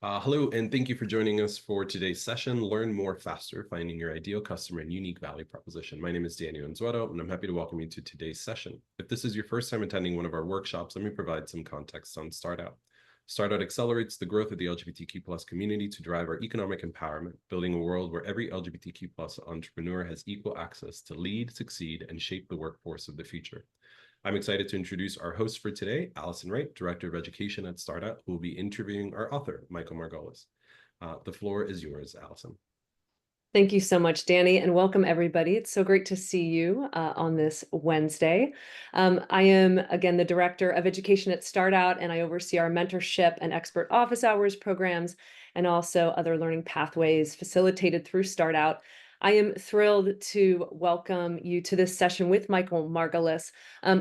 Hello, and thank you for joining us for today's session, Learn More Faster, Finding Your Ideal Customer and Unique Value Proposition. My name is Daniel Anzueto, and I'm happy to welcome you to today's session. If this is your first time attending one of our workshops, let me provide some context on StartOut. StartOut accelerates the growth of the LGBTQ+ community to drive our economic empowerment, building a world where every LGBTQ+ entrepreneur has equal access to lead, succeed, and shape the workforce of the future. I'm excited to introduce our host for today, Allison Wright, Director of Education at StartOut, who will be interviewing our author, Michael Margolis. The floor is yours, Allison. Thank you so much, Danny, and welcome everybody. It's so great to see you on this Wednesday. I am, again, the Director of Education at StartOut, and I oversee our mentorship and expert office hours programs, and also other learning pathways facilitated through StartOut. I am thrilled to welcome you to this session with Michael Margolis.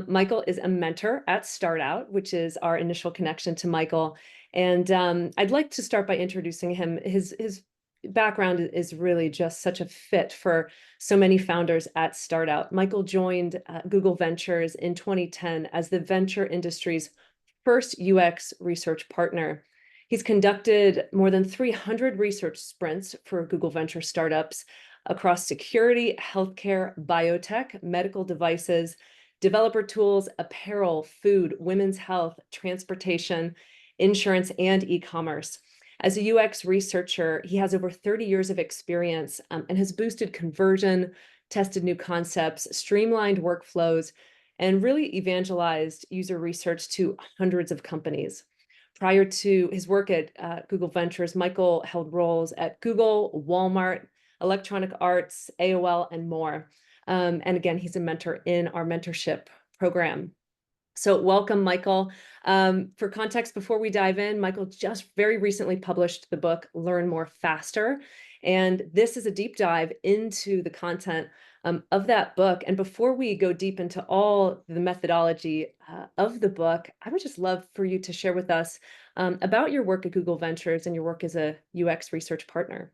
Michael is a mentor at StartOut, which is our initial connection to Michael. And I'd like to start by introducing him. His background is really just such a fit for so many founders at StartOut. Michael joined Google Ventures in 2010 as the venture industry's first UX research partner. He's conducted more than 300 research sprints for Google Venture startups across security, healthcare, biotech, medical devices, developer tools, apparel, food, women's health, transportation, insurance, and e-commerce. As a UX researcher, he has over 30 years of experience and has boosted conversion, tested new concepts, streamlined workflows, and really evangelized user research to hundreds of companies. Prior to his work at Google Ventures, Michael held roles at Google, Walmart, Electronic Arts, AOL, and more. And again, he's a mentor in our mentorship program. So welcome, Michael. For context, before we dive in, Michael just very recently published the book, Learn More Faster. And this is a deep dive into the content of that book. And before we go deep into all the methodology of the book, I would just love for you to share with us about your work at Google Ventures and your work as a UX research partner.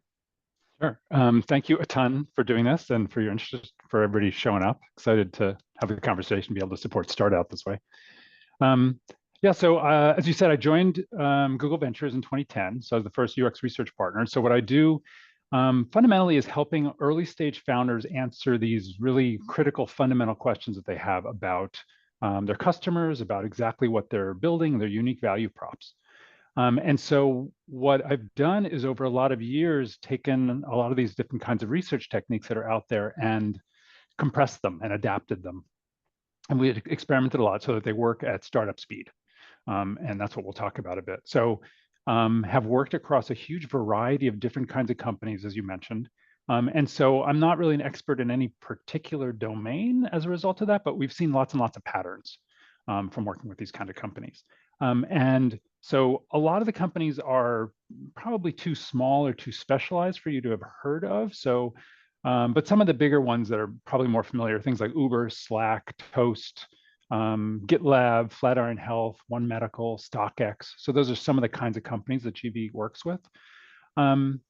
Sure. Thank you a ton for doing this and for your interest, for everybody showing up. Excited to have the conversation, be able to support StartOut this way. As you said, I joined Google Ventures in 2010. So I was the first UX research partner. So what I do fundamentally is helping early stage founders answer these really critical fundamental questions that they have about their customers, about exactly what they're building, their unique value props. And so what I've done is over a lot of years, taken a lot of these different kinds of research techniques that are out there and compressed them and adapted them. And we experimented a lot so that they work at startup speed. And that's what we'll talk about a bit. So have worked across a huge variety of different kinds of companies, as you mentioned. And so I'm not really an expert in any particular domain as a result of that, but we've seen lots and lots of patterns from working with these kind of companies. And so a lot of the companies are probably too small or too specialized for you to have heard of. So, but some of the bigger ones that are probably more familiar, things like Uber, Slack, Toast, GitLab, Flatiron Health, One Medical, StockX. So those are some of the kinds of companies that GV works with. And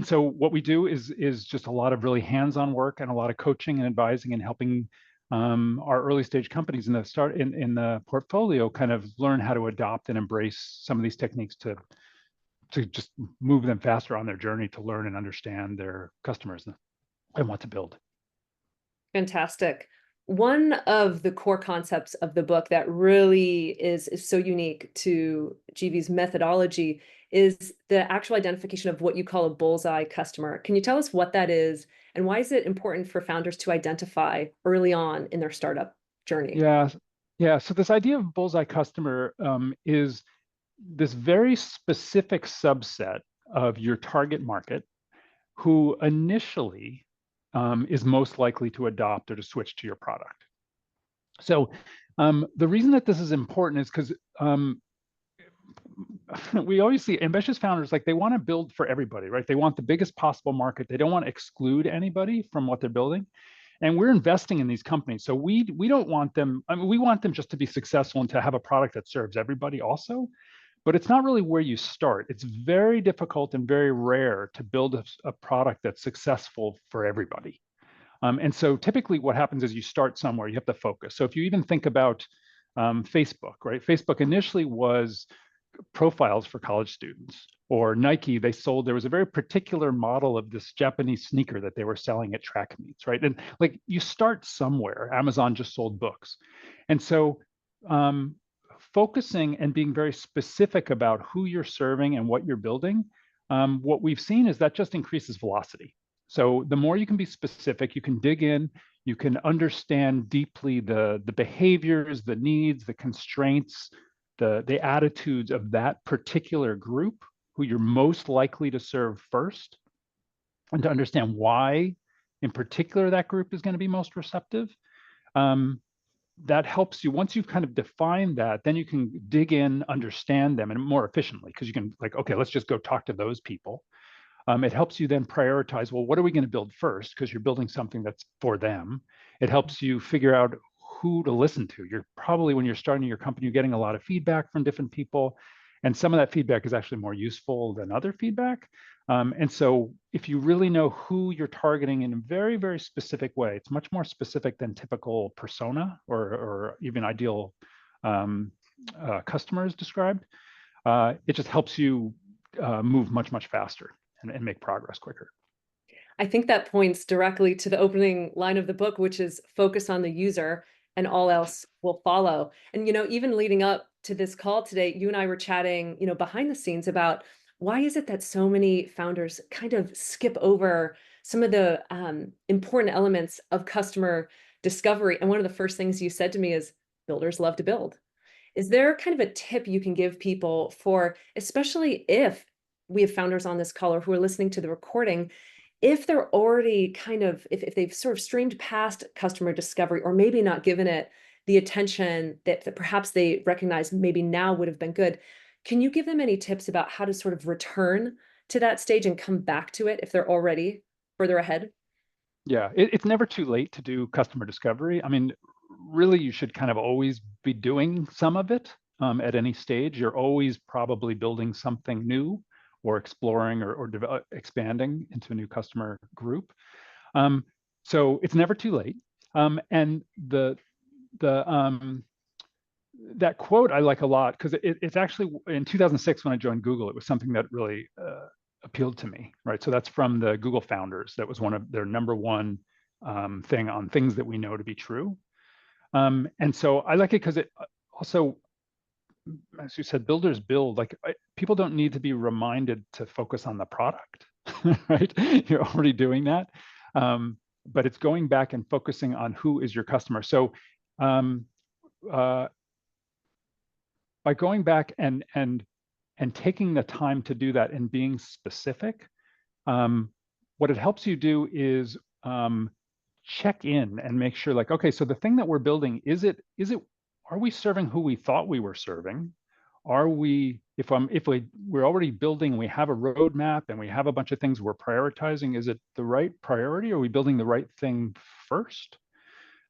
so what we do is just a lot of really hands-on work and a lot of coaching and advising and helping our early stage companies in the portfolio kind of learn how to adopt and embrace some of these techniques to just move them faster on their journey to learn and understand their customers and what to build. Fantastic. One of the core concepts of the book that really is so unique to GV's methodology is the actual identification of what you call a bullseye customer. Can you tell us what that is and why is it important for founders to identify early on in their startup journey? Yeah. So this idea of bullseye customer is this very specific subset of your target market who initially is most likely to adopt or to switch to your product. So the reason that this is important is because we always see ambitious founders, like they want to build for everybody, right? They want the biggest possible market. They don't want to exclude anybody from what they're building. And we're investing in these companies. So we don't want them, we want them just to be successful and to have a product that serves everybody also. But it's not really where you start. It's very difficult and very rare to build a product that's successful for everybody. And so typically what happens is you start somewhere, you have to focus. So if you even think about Facebook, right? Facebook initially was profiles for college students. Or Nike, there was a very particular model of this Japanese sneaker that they were selling at track meets, right? And like you start somewhere. Amazon just sold books. And so focusing and being very specific about who you're serving and what you're building, what we've seen is that just increases velocity. So the more you can be specific, you can dig in, you can understand deeply the behaviors, the needs, the constraints, the attitudes of that particular group who you're most likely to serve first, and to understand why in particular that group is going to be most receptive. That helps you. Once you've kind of defined that, then you can dig in, understand them, and more efficiently, because you can like, okay, let's just go talk to those people. It helps you then prioritize, well, what are we going to build first? Because you're building something that's for them. It helps you figure out who to listen to. You're probably, when you're starting your company, you're getting a lot of feedback from different people. And some of that feedback is actually more useful than other feedback. And so if you really know who you're targeting in a very, very specific way, it's much more specific than typical persona or even ideal customers described. It just helps you move much, much faster and make progress quicker. I think that points directly to the opening line of the book, which is focus on the user and all else will follow. And, even leading up to this call today, you and I were chatting, behind the scenes about why is it that so many founders kind of skip over some of the important elements of customer discovery. And one of the first things you said to me is builders love to build. Is there kind of a tip you can give people for, especially if we have founders on this call or who are listening to the recording, if they're already if they've sort of streamed past customer discovery or maybe not given it the attention that perhaps they recognize maybe now would have been good, can you give them any tips about how to sort of return to that stage and come back to it if they're already further ahead? Yeah, it's never too late to do customer discovery. I mean, really, you should kind of always be doing some of it at any stage. You're always probably building something new or exploring or expanding into a new customer group. So it's never too late. And that quote I like a lot because it's actually in 2006 when I joined Google, it was something that really appealed to me, right? So that's from the Google founders. That was one of their number one thing on things that we know to be true. And so I like it because it also, as you said, builders build. Like people don't need to be reminded to focus on the product, right? You're already doing that. But it's going back and focusing on who is your customer. So by going back and taking the time to do that and being specific, what it helps you do is check in and make sure, like, okay, so the thing that we're building, are we serving who we thought we were serving? Are we, if we're already building, we have a roadmap and we have a bunch of things we're prioritizing, is it the right priority? Are we building the right thing first?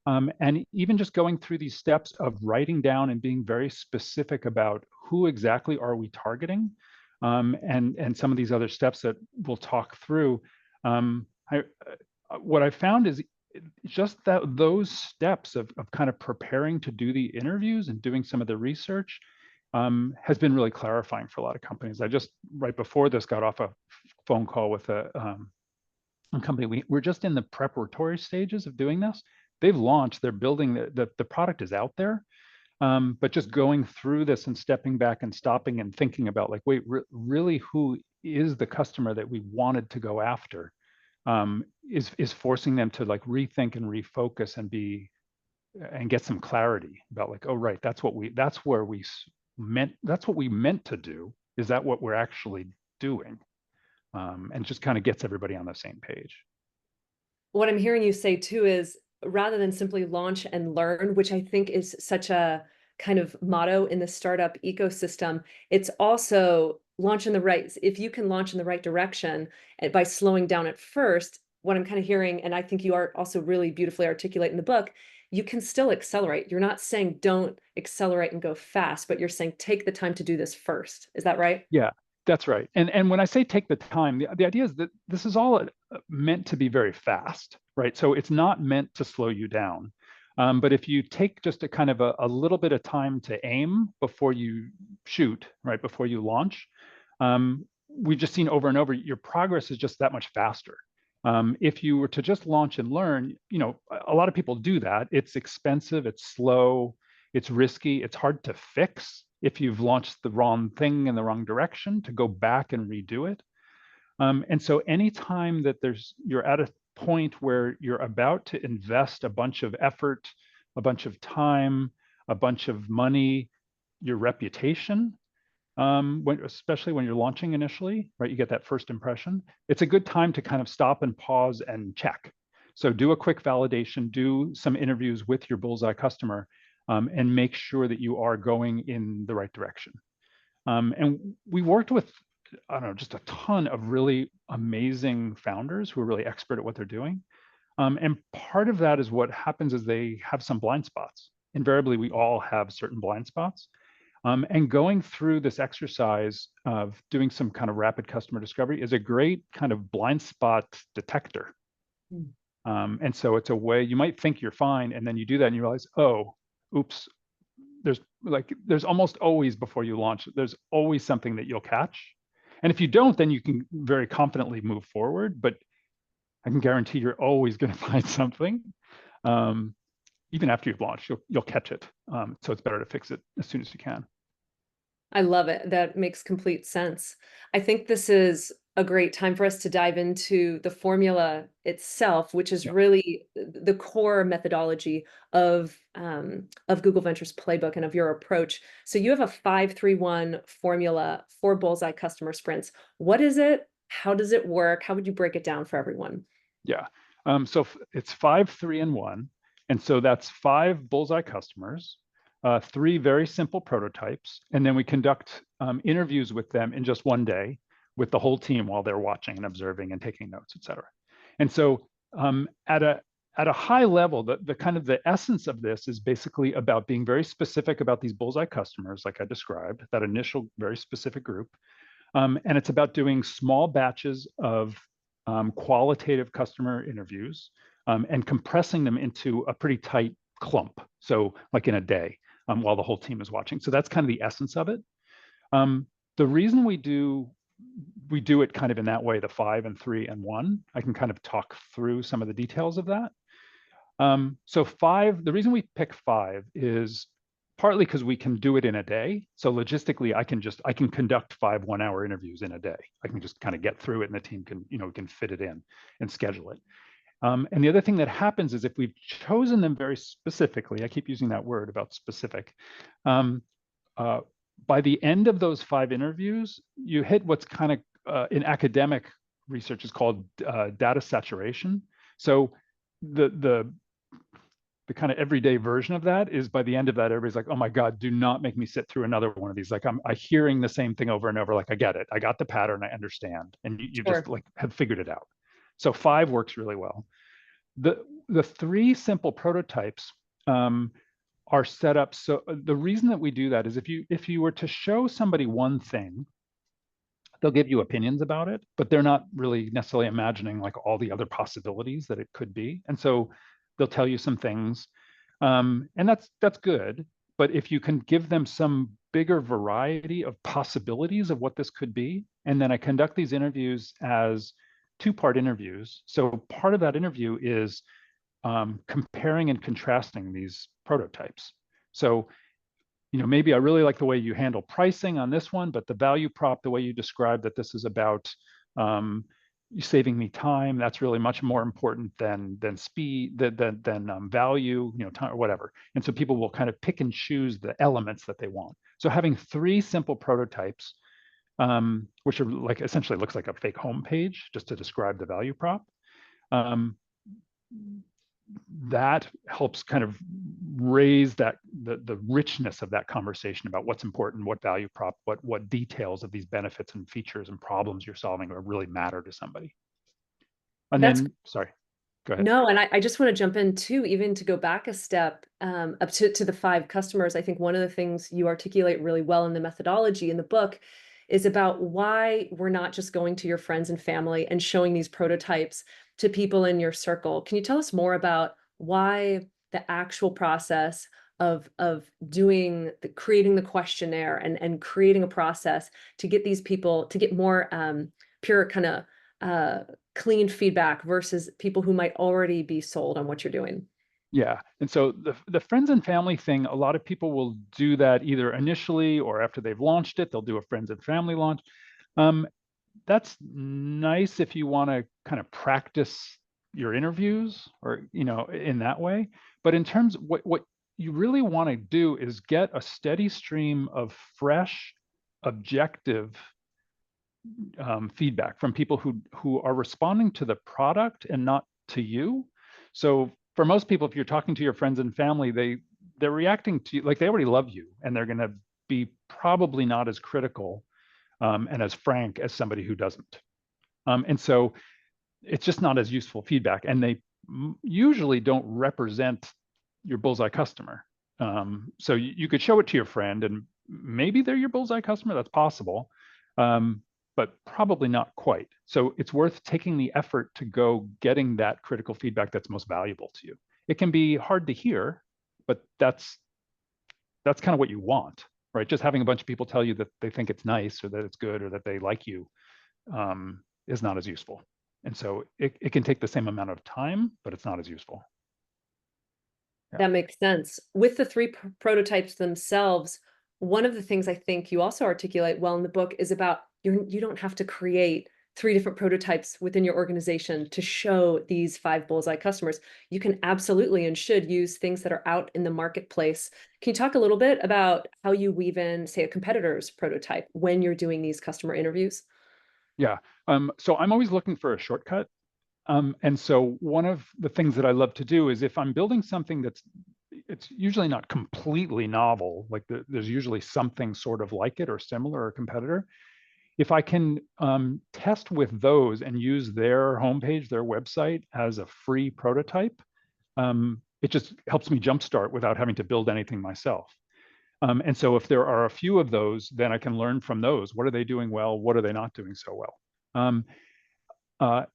And even just going through these steps of writing down and being very specific about who exactly are we targeting, and some of these other steps that we'll talk through. What I found is just that those steps of kind of preparing to do the interviews and doing some of the research has been really clarifying for a lot of companies. I just, right before this, got off a phone call with a company. We're just in the preparatory stages of doing this. They've launched, they're building, the product is out there. But just going through this and stepping back and stopping and thinking about, like, wait, really, who is the customer that we wanted to go after, is forcing them to like rethink and refocus and get some clarity about, like, oh, right, that's what we meant to do. Is that what we're actually doing? And just kind of gets everybody on the same page. What I'm hearing you say too is, rather than simply launch and learn, which I think is such a kind of motto in the startup ecosystem, it's also launch in the right, if you can launch in the right direction by slowing down at first, what I'm kind of hearing, and I think you are also really beautifully articulate in the book, you can still accelerate. You're not saying don't accelerate and go fast, but you're saying take the time to do this first. Is that right? Yeah, that's right. And when I say take the time, the idea is that this is all meant to be very fast, right? So it's not meant to slow you down. But if you take just a kind of a little bit of time to aim before you shoot, right, before you launch, we've just seen over and over, your progress is just that much faster. If you were to just launch and learn, a lot of people do that. It's expensive, it's slow, it's risky, it's hard to fix if you've launched the wrong thing in the wrong direction, to go back and redo it. And so anytime that you're at a point where you're about to invest a bunch of effort, a bunch of time, a bunch of money, your reputation, especially when you're launching initially, right? You get that first impression. It's a good time to kind of stop and pause and check. So do a quick validation, do some interviews with your Bullseye customer, and make sure that you are going in the right direction. And we worked with, I don't know, just a ton of really amazing founders who are really expert at what they're doing. And part of that is what happens is they have some blind spots. Invariably, we all have certain blind spots. And going through this exercise of doing some kind of rapid customer discovery is a great kind of blind spot detector. And so it's a way, you might think you're fine, and then you do that and you realize, oh, oops, there's almost always, before you launch, there's always something that you'll catch. And if you don't, then you can very confidently move forward, but I can guarantee you're always going to find something. Even after you've launched, you'll catch it. So it's better to fix it as soon as you can. I love it. That makes complete sense. I think this is a great time for us to dive into the formula itself, which is really the core methodology of Google Ventures playbook and of your approach. So you have a 5-3-1 formula for Bullseye Customer Sprints. What is it? How does it work? How would you break it down for everyone? Yeah. So it's 5, 3, and 1. And so that's 5 Bullseye customers, 3 very simple prototypes, and then we conduct interviews with them in just one day with the whole team while they're watching and observing and taking notes, et cetera. And so at a high level, the kind of the essence of this is basically about being very specific about these Bullseye customers, like I described, that initial very specific group. And it's about doing small batches of qualitative customer interviews and compressing them into a pretty tight clump. So like in a day while the whole team is watching. So that's kind of the essence of it. The reason we do it kind of in that way, the 5 and 3 and 1, I can kind of talk through some of the details of that. So 5, the reason we pick 5 is partly because we can do it in a day. So logistically, I can conduct 5 one-hour interviews in a day. I can just kind of get through it, and the team can fit it in and schedule it. And the other thing that happens is if we've chosen them very specifically, I keep using that word about specific, by the end of those 5 interviews, you hit what's kind of in academic research is called data saturation. So the kind of everyday version of that is by the end of that, everybody's like, oh my God, do not make me sit through another one of these. Like I'm hearing the same thing over and over. Like I get it. I got the pattern. I understand. And you Sure. just like have figured it out. So 5 works really well. The 3 simple prototypes are set up. So the reason that we do that is if you were to show somebody one thing, they'll give you opinions about it, but they're not really necessarily imagining like all the other possibilities that it could be. And so they'll tell you some things, and that's good. But if you can give them some bigger variety of possibilities of what this could be, and then I conduct these interviews as 2-part interviews. So part of that interview is comparing and contrasting these prototypes. So, maybe I really like the way you handle pricing on this one, but the value prop, the way you describe that this is about you saving me time, that's really much more important than speed, than value, time or whatever. And so people will kind of pick and choose the elements that they want. So having 3 simple prototypes, which are like essentially looks like a fake homepage just to describe the value prop. That helps kind of raise that the richness of that conversation about what's important, what value prop, what details of these benefits and features and problems you're solving really matter to somebody. And then, sorry, go ahead. No, and I just want to jump in too, even to go back a step up to the 5 customers. I think one of the things you articulate really well in the methodology in the book is about why we're not just going to your friends and family and showing these prototypes to people in your circle. Can you tell us more about why the actual process of creating the questionnaire and creating a process to get these people to get more pure kind of clean feedback versus people who might already be sold on what you're doing? Yeah, and so the friends and family thing, a lot of people will do that either initially or after they've launched it, they'll do a friends and family launch. That's nice if you want to kind of practice your interviews or, in that way. But in terms of what you really want to do is get a steady stream of fresh, objective feedback from people who are responding to the product and not to you. So for most people, if you're talking to your friends and family, they're reacting to you like they already love you, and they're going to be probably not as critical and as frank as somebody who doesn't. And so it's just not as useful feedback, and they usually don't represent your bullseye customer. So you could show it to your friend, and maybe they're your bullseye customer. That's possible. But probably not quite. So it's worth taking the effort to go getting that critical feedback that's most valuable to you. It can be hard to hear, but that's kind of what you want, right? Just having a bunch of people tell you that they think it's nice or that it's good or that they like you is not as useful. And so it can take the same amount of time, but it's not as useful. Yeah. That makes sense. With the three prototypes themselves, one of the things I think you also articulate well in the book is about you don't have to create 3 different prototypes within your organization to show these 5 bullseye customers. You can absolutely and should use things that are out in the marketplace. Can you talk a little bit about how you weave in, say, a competitor's prototype when you're doing these customer interviews? Yeah. So I'm always looking for a shortcut. And so one of the things that I love to do is if I'm building something it's usually not completely novel, like there's usually something sort of like it or similar or competitor. If I can test with those and use their homepage, their website as a free prototype, it just helps me jumpstart without having to build anything myself. And so if there are a few of those, then I can learn from those. What are they doing well? What are they not doing so well?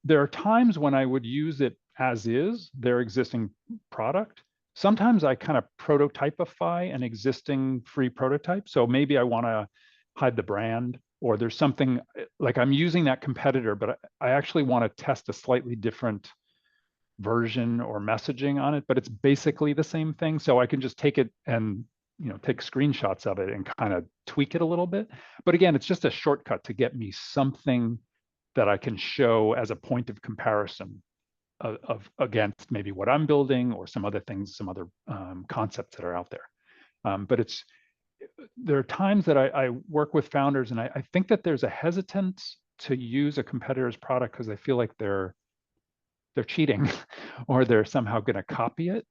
There are times when I would use it as is, their existing product. Sometimes I kind of prototypify an existing free prototype. So maybe I want to hide the brand, or there's something like I'm using that competitor, but I actually want to test a slightly different version or messaging on it, but it's basically the same thing. So I can just take it and take screenshots of it and kind of tweak it a little bit. But again, it's just a shortcut to get me something that I can show as a point of comparison of against maybe what I'm building or some other things, some other concepts that are out there. But there are times that I work with founders, and I think that there's a hesitance to use a competitor's product because they feel like they're cheating or they're somehow going to copy it.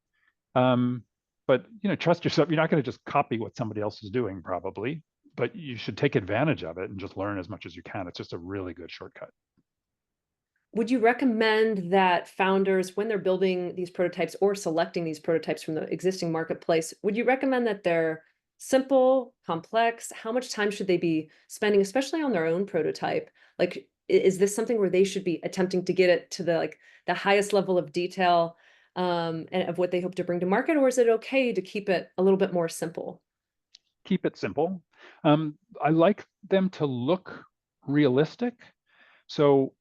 But trust yourself. You're not going to just copy what somebody else is doing, probably, but you should take advantage of it and just learn as much as you can. It's just a really good shortcut. Would you recommend that founders, when they're building these prototypes or selecting these prototypes from the existing marketplace, would you recommend that they're simple, complex? How much time should they be spending, especially on their own prototype? Like, is this something where they should be attempting to get it to the highest level of detail and of what they hope to bring to market, or is it okay to keep it a little bit more simple? Keep it simple. I like them to look realistic. So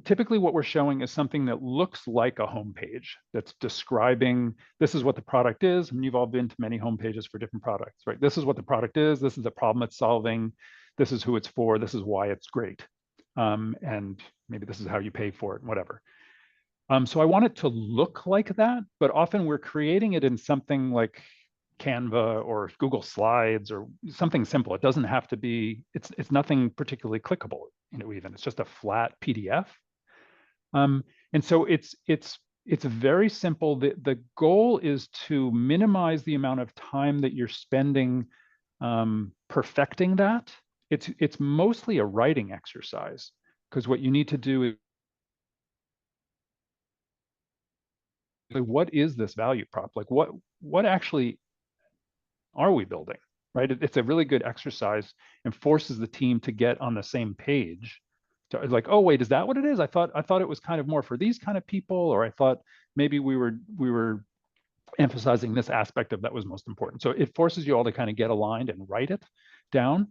typically what we're showing is something that looks like a homepage that's describing, this is what the product is. And you've all been to many homepages for different products, right? This is what the product is. This is the problem it's solving. This is who it's for. This is why it's great. And maybe this is how you pay for it, whatever. So I want it to look like that, but often we're creating it in something like Canva or Google Slides or something simple. It doesn't have to be, it's nothing particularly clickable, even. It's just a flat PDF. And so it's very simple. The goal is to minimize the amount of time that you're spending perfecting that. It's mostly a writing exercise, because what you need to do is, what is this value prop? Like what actually are we building, right? It's a really good exercise and forces the team to get on the same page So it's like, oh wait, is that what it is? I thought it was kind of more for these kind of people, or I thought maybe we were emphasizing this aspect of that was most important. So it forces you all to kind of get aligned and write it down.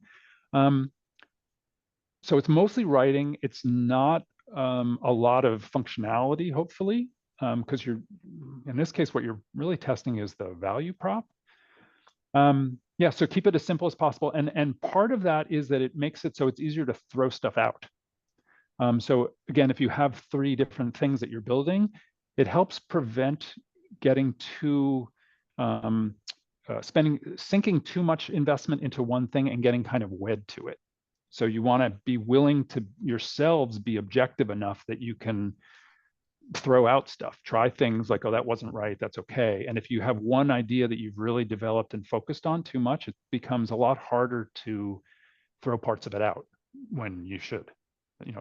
So it's mostly writing. It's not a lot of functionality, hopefully, because you're, in this case, what you're really testing is the value prop. Yeah, so keep it as simple as possible. And part of that is that it makes it so it's easier to throw stuff out. So again, if you have 3 different things that you're building, it helps prevent getting too, sinking too much investment into one thing and getting kind of wed to it. So you want to be willing to yourselves be objective enough that you can throw out stuff, try things like, oh, that wasn't right, that's okay. And if you have one idea that you've really developed and focused on too much, it becomes a lot harder to throw parts of it out when you should.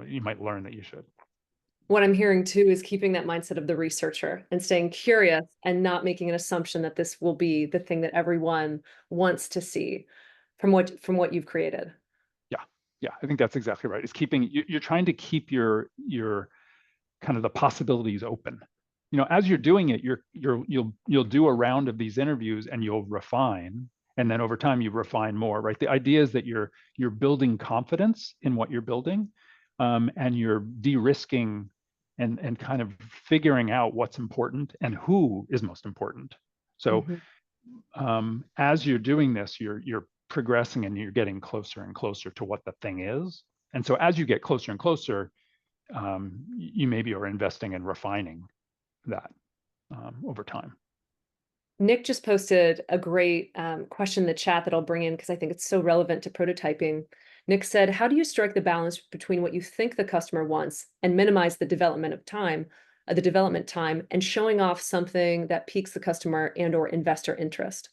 You might learn that you should. What I'm hearing too is keeping that mindset of the researcher and staying curious and not making an assumption that this will be the thing that everyone wants to see from what you've created. Yeah, I think that's exactly right. It's keeping, you're trying to keep your kind of the possibilities open. As you're doing it, you'll do a round of these interviews and you'll refine, and then over time you refine more, right? The idea is that you're building confidence in what you're building, and you're de-risking and kind of figuring out what's important and who is most important. So as you're doing this, you're progressing and you're getting closer and closer to what the thing is. And so as you get closer and closer, you maybe are investing in refining that over time. Nick just posted a great question in the chat that I'll bring in because I think it's so relevant to prototyping. Nick said, how do you strike the balance between what you think the customer wants and minimize the development time and showing off something that piques the customer and or investor interest?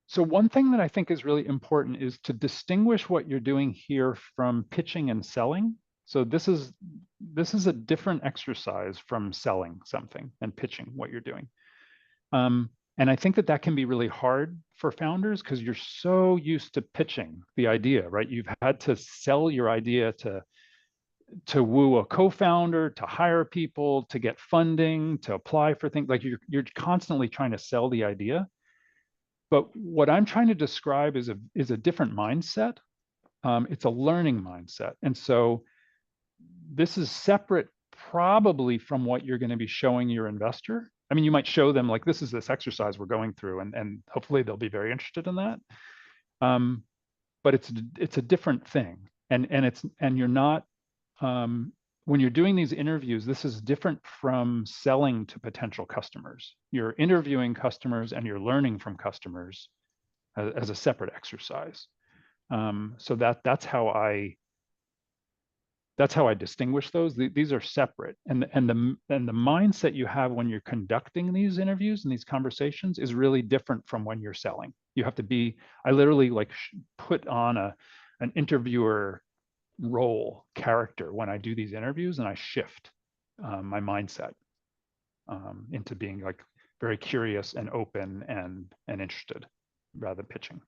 So one thing that I think is really important is to distinguish what you're doing here from pitching and selling. So this is a different exercise from selling something and pitching what you're doing. And I think that can be really hard for founders because you're so used to pitching the idea, right? You've had to sell your idea to woo a co-founder, to hire people, to get funding, to apply for things. Like you're constantly trying to sell the idea. But what I'm trying to describe is a different mindset. It's a learning mindset. And so this is separate probably from what you're going to be showing your investor. I mean, you might show them like, this is this exercise we're going through, and hopefully they'll be very interested in that. But it's a different thing. And you're not, when you're doing these interviews, this is different from selling to potential customers. You're interviewing customers and you're learning from customers as a separate exercise. So that's how I distinguish those. These are separate, and the mindset you have when you're conducting these interviews and these conversations is really different from when you're selling. You have to be. I literally like put on an interviewer role character when I do these interviews, and I shift my mindset into being like very curious and open and interested rather than pitching.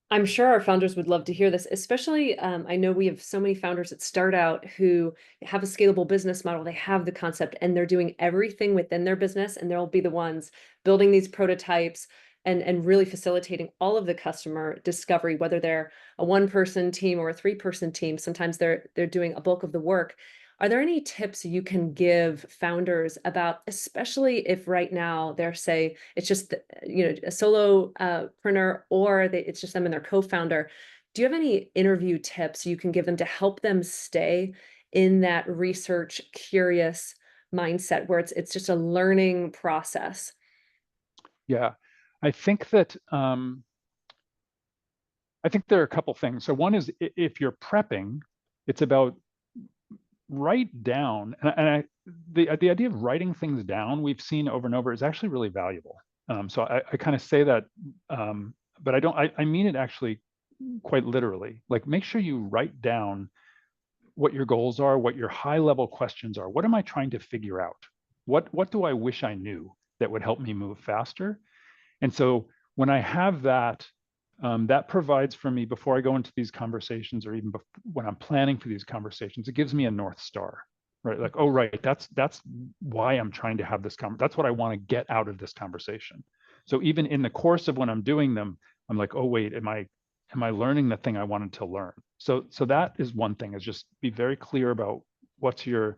I'm sure our founders would love to hear this, especially I know we have so many founders that start out who have a scalable business model. They have the concept and they're doing everything within their business, and they'll be the ones building these prototypes and really facilitating all of the customer discovery, whether they're a 1-person team or a 3-person team. Sometimes they're doing a bulk of the work. Are there any tips you can give founders about, especially if right now they're, say, it's just a solopreneur, or it's just them and their co-founder? Do you have any interview tips you can give them to help them stay in that research curious mindset where it's just a learning process? Yeah, I think that there are a couple things. So one is, if you're prepping, it's about write down, and the idea of writing things down, we've seen over and over, is actually really valuable. So I kind of say that, but I mean it actually quite literally. Like, make sure you write down what your goals are, what your high level questions are. What am I trying to figure out? What do I wish I knew that would help me move faster? And so when I have that that provides for me, before I go into these conversations, or even when I'm planning for these conversations, it gives me a North Star, right? Like, oh, right, that's why I'm trying to have this conversation. That's what I want to get out of this conversation. So even in the course of when I'm doing them, I'm like, oh, wait, am I learning the thing I wanted to learn? So that is one thing, is just be very clear about what are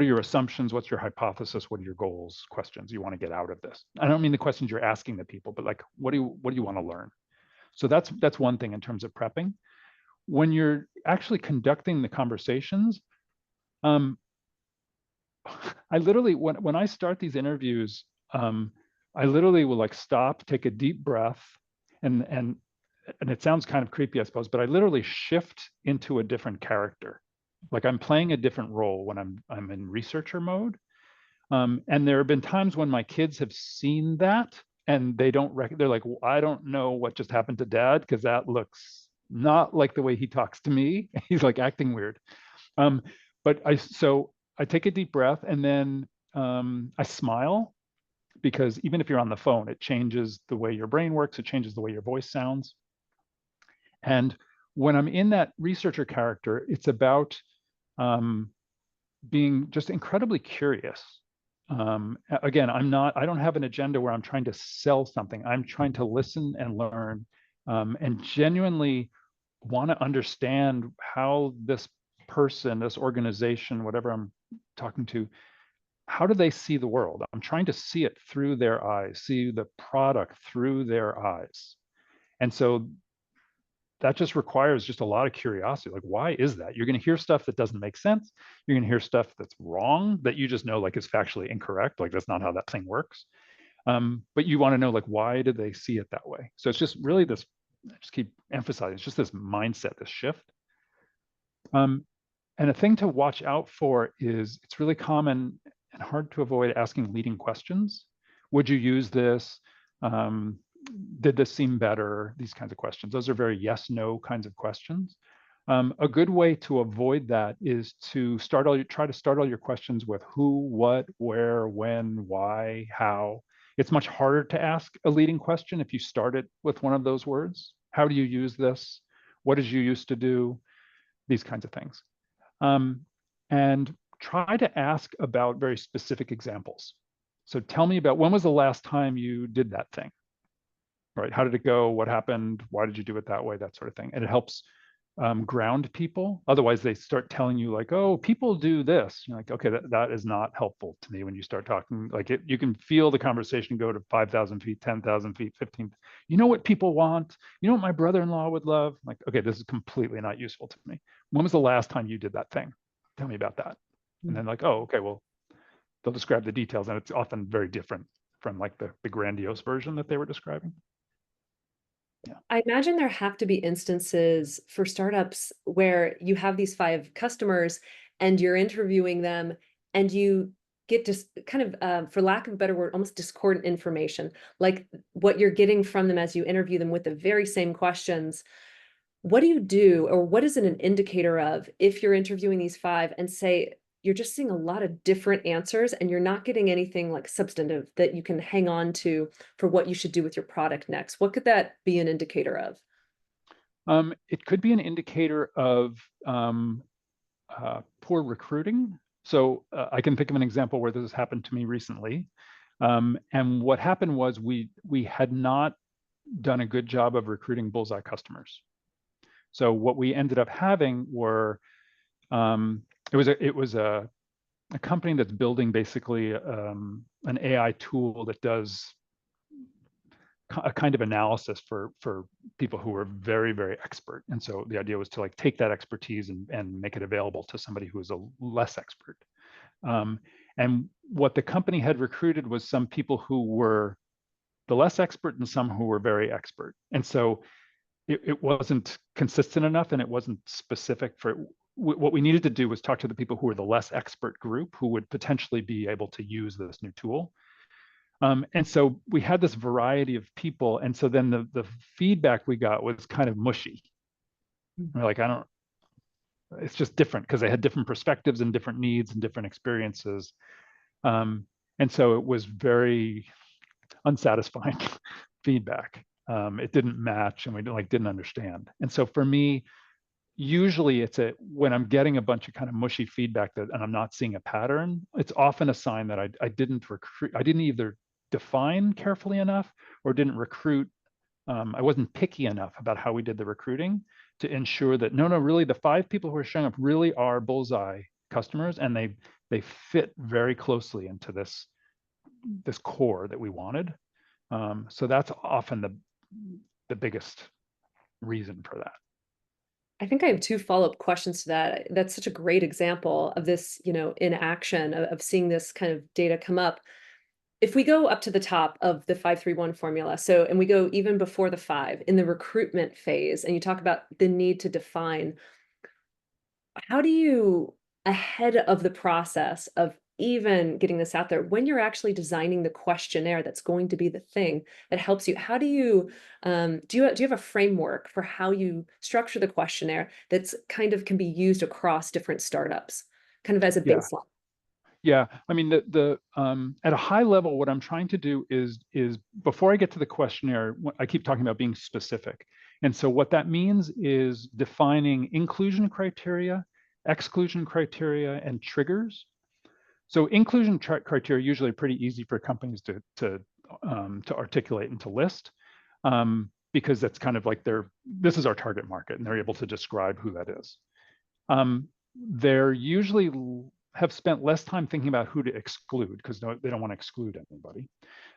your assumptions, what's your hypothesis, what are your goals, questions you want to get out of this. I don't mean the questions you're asking the people, but like, what do you want to learn? So that's one thing in terms of prepping. When you're actually conducting the conversations, I literally, when I start these interviews, I literally will like stop, take a deep breath, and it sounds kind of creepy, I suppose, but I literally shift into a different character. Like I'm playing a different role when I'm in researcher mode. And there have been times when my kids have seen that, and they're like, well, I don't know what just happened to dad, because that looks not like the way he talks to me. He's like acting weird. But I take a deep breath, and then I smile, because even if you're on the phone, it changes the way your brain works. It changes the way your voice sounds. And when I'm in that researcher character, it's about being just incredibly curious. Again, I don't have an agenda where I'm trying to sell something. I'm trying to listen and learn, and genuinely want to understand how this person, this organization, whatever I'm talking to, how do they see the world? I'm trying to see it through their eyes, see the product through their eyes. And so that just requires just a lot of curiosity. Like, why is that? You're going to hear stuff that doesn't make sense. You're going to hear stuff that's wrong, that you just know like is factually incorrect. Like, that's not how that thing works. But you want to know, like, why do they see it that way? So it's just really this, I just keep emphasizing, it's just this mindset, this shift. And a thing to watch out for is, it's really common and hard to avoid asking leading questions. Would you use this? Did this seem better? These kinds of questions. Those are very yes, no kinds of questions. A good way to avoid that is to try to start all your questions with who, what, where, when, why, how. It's much harder to ask a leading question if you start it with one of those words. How do you use this? What did you used to do? These kinds of things. And try to ask about very specific examples. So tell me about, when was the last time you did that thing? Right? How did it go? What happened? Why did you do it that way? That sort of thing. And it helps ground people. Otherwise, they start telling you like, oh, people do this. You're like, okay, that is not helpful to me when you start talking. Like you can feel the conversation go to 5,000 feet, 10,000 feet, 15. You know what people want? You know what my brother-in-law would love? Like, okay, this is completely not useful to me. When was the last time you did that thing? Tell me about that. And then like, oh, okay, well, they'll describe the details, and it's often very different from like the grandiose version that they were describing. Yeah. I imagine there have to be instances for startups where you have these 5 customers and you're interviewing them, and you get just kind of, for lack of a better word, almost discordant information, like what you're getting from them as you interview them with the very same questions. What do you do, or what is it an indicator of if you're interviewing these 5 and say, you're just seeing a lot of different answers and you're not getting anything like substantive that you can hang on to for what you should do with your product next? What could that be an indicator of? It could be an indicator of poor recruiting. So I can think of an example where this has happened to me recently. And what happened was we had not done a good job of recruiting Bullseye customers. So what we ended up having were, it was a company that's building basically an AI tool that does a kind of analysis for people who are very, very expert. And so the idea was to like take that expertise and make it available to somebody who is a less expert. And what the company had recruited was some people who were the less expert and some who were very expert. And so it wasn't consistent enough, and it wasn't specific for what we needed to do was talk to the people who were the less expert group who would potentially be able to use this new tool. And so we had this variety of people. And so then the feedback we got was kind of mushy. We're like, it's just different because they had different perspectives and different needs and different experiences. And so it was very unsatisfying feedback. it didn't match, and we didn't understand. And so for me, usually when I'm getting a bunch of kind of mushy feedback and I'm not seeing a pattern, it's often a sign that I didn't recruit. I didn't either define carefully enough or didn't recruit. I wasn't picky enough about how we did the recruiting to ensure that no, really the 5 people who are showing up really are Bullseye customers, and they fit very closely into this core that we wanted. So that's often the biggest reason for that. I think I have 2 follow-up questions to that. That's such a great example of this, in action, of seeing this kind of data come up. If we go up to the top of the 5-3-1 formula, and we go even before the 5 in the recruitment phase, and you talk about the need to define, how do you, ahead of the process of even getting this out there, when you're actually designing the questionnaire that's going to be the thing that helps you, how do you, do you have a framework for how you structure the questionnaire that's kind of can be used across different startups, kind of as a baseline? Yeah, I mean, at a high level, what I'm trying to do is before I get to the questionnaire, I keep talking about being specific. And so what that means is defining inclusion criteria, exclusion criteria, and triggers. So inclusion criteria are usually pretty easy for companies to articulate and to list, because that's kind of like this is our target market, and they're able to describe who that is. They're usually have spent less time thinking about who to exclude because they don't want to exclude anybody.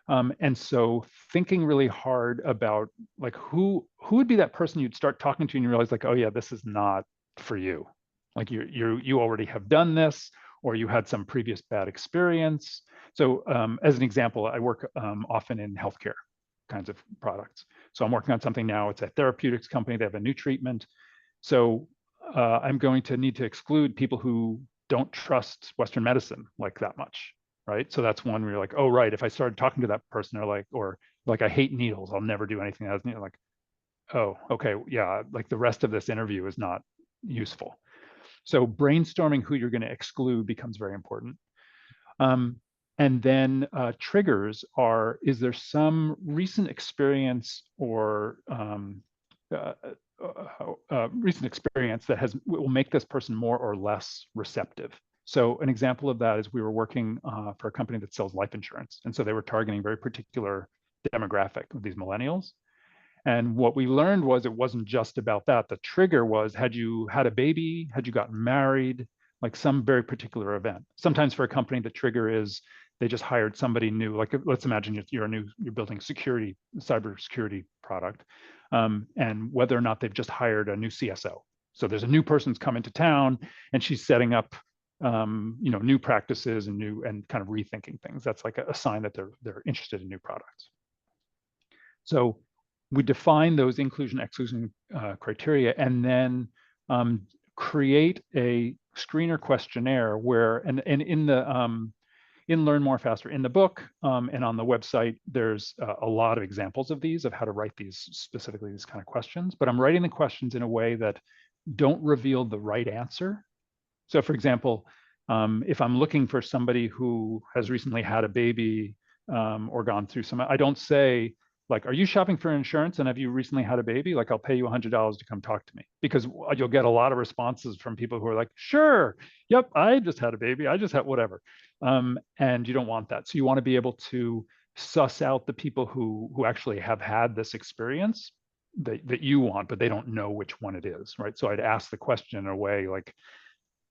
And so thinking really hard about like who would be that person you'd start talking to and you realize like, oh yeah, this is not for you. Like you already have done this, or you had some previous bad experience. So as an example, I work often in healthcare kinds of products. So I'm working on something now. It's a therapeutics company. They have a new treatment. So I'm going to need to exclude people who don't trust Western medicine like that much, right? So that's one where you're like, oh, right. If I started talking to that person, or I hate needles, I'll never do anything as needle. Like, oh, okay, yeah. Like the rest of this interview is not useful. So brainstorming who you're going to exclude becomes very important. And then triggers are: is there some recent experience or recent experience that will make this person more or less receptive? So an example of that is we were working for a company that sells life insurance. And so they were targeting a very particular demographic of these millennials. And what we learned was it wasn't just about that. The trigger was, had you had a baby? Had you gotten married? Like some very particular event. Sometimes for a company, the trigger is they just hired somebody new. Like let's imagine you're building cybersecurity product, and whether or not they've just hired a new CSO. So there's a new person's come into town, and she's setting up, new practices and kind of rethinking things. That's like a sign that they're interested in new products. So we define those inclusion exclusion criteria, and then create a screener questionnaire where, and in the in Learn More Faster, in the book and on the website, there's a lot of examples of how to write these kind of questions. But I'm writing the questions in a way that don't reveal the right answer. So for example, if I'm looking for somebody who has recently had a baby or gone through I don't say, like, are you shopping for insurance and have you recently had a baby? Like, I'll pay you $100 to come talk to me, because you'll get a lot of responses from people who are like, sure, yep, I just had a baby, I just had whatever. And you don't want that. So you want to be able to suss out the people who actually have had this experience that you want, but they don't know which one it is, right? So I'd ask the question in a way like,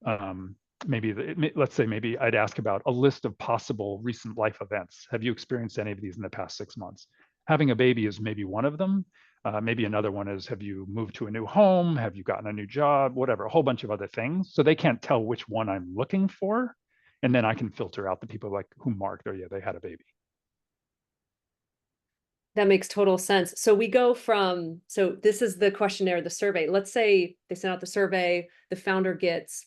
let's say maybe I'd ask about a list of possible recent life events. Have you experienced any of these in the past 6 months? Having a baby is maybe one of them. Maybe another one is, have you moved to a new home? Have you gotten a new job? Whatever, a whole bunch of other things. So they can't tell which one I'm looking for. And then I can filter out the people like who marked, oh yeah, they had a baby. That makes total sense. So we go from, so this is the questionnaire, the survey. Let's say they sent out the survey, the founder gets,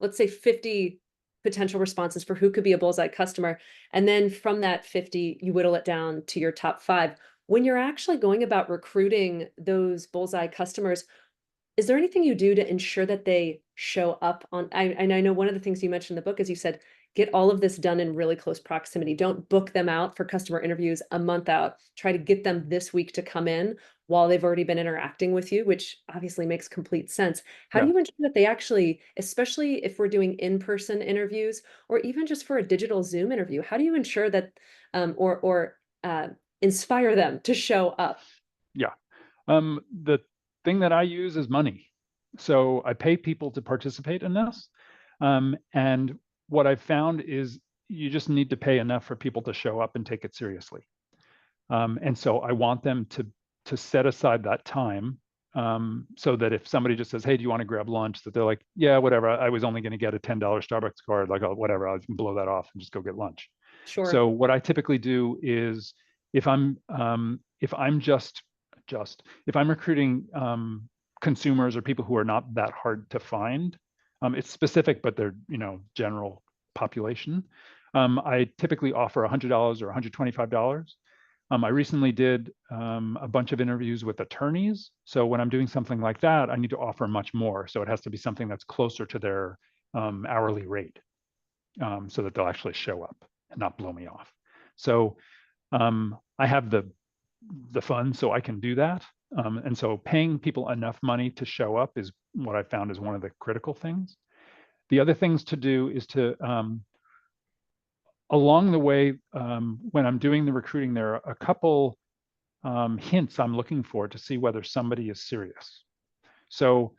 let's say 50 potential responses for who could be a Bullseye customer. And then from that 50, you whittle it down to your top 5. When you're actually going about recruiting those Bullseye customers, is there anything you do to ensure that they show up on, and I know one of the things you mentioned in the book is you said, get all of this done in really close proximity. Don't book them out for customer interviews a month out. Try to get them this week to come in while they've already been interacting with you, which obviously makes complete sense. How do Yeah. you ensure that they actually, especially if we're doing in-person interviews or even just for a digital Zoom interview, how do you ensure that inspire them to show up? Yeah. The thing that I use is money. So I pay people to participate in this. And what I've found is you just need to pay enough for people to show up and take it seriously. And so I want them to set aside that time, so that if somebody just says, hey, do you want to grab lunch? That they're like, yeah, whatever. I was only going to get a $10 Starbucks card, like, oh, whatever, I can blow that off and just go get lunch. Sure. So what I typically do is if I'm recruiting consumers or people who are not that hard to find, it's specific, but they're, general population. I typically offer $100 or $125. I recently did a bunch of interviews with attorneys. So when I'm doing something like that, I need to offer much more. So it has to be something that's closer to their hourly rate, so that they'll actually show up and not blow me off. So I have the funds, so I can do that. And so paying people enough money to show up is what I found is one of the critical things. The other things to do is to, along the way, when I'm doing the recruiting, there are a couple hints I'm looking for to see whether somebody is serious. So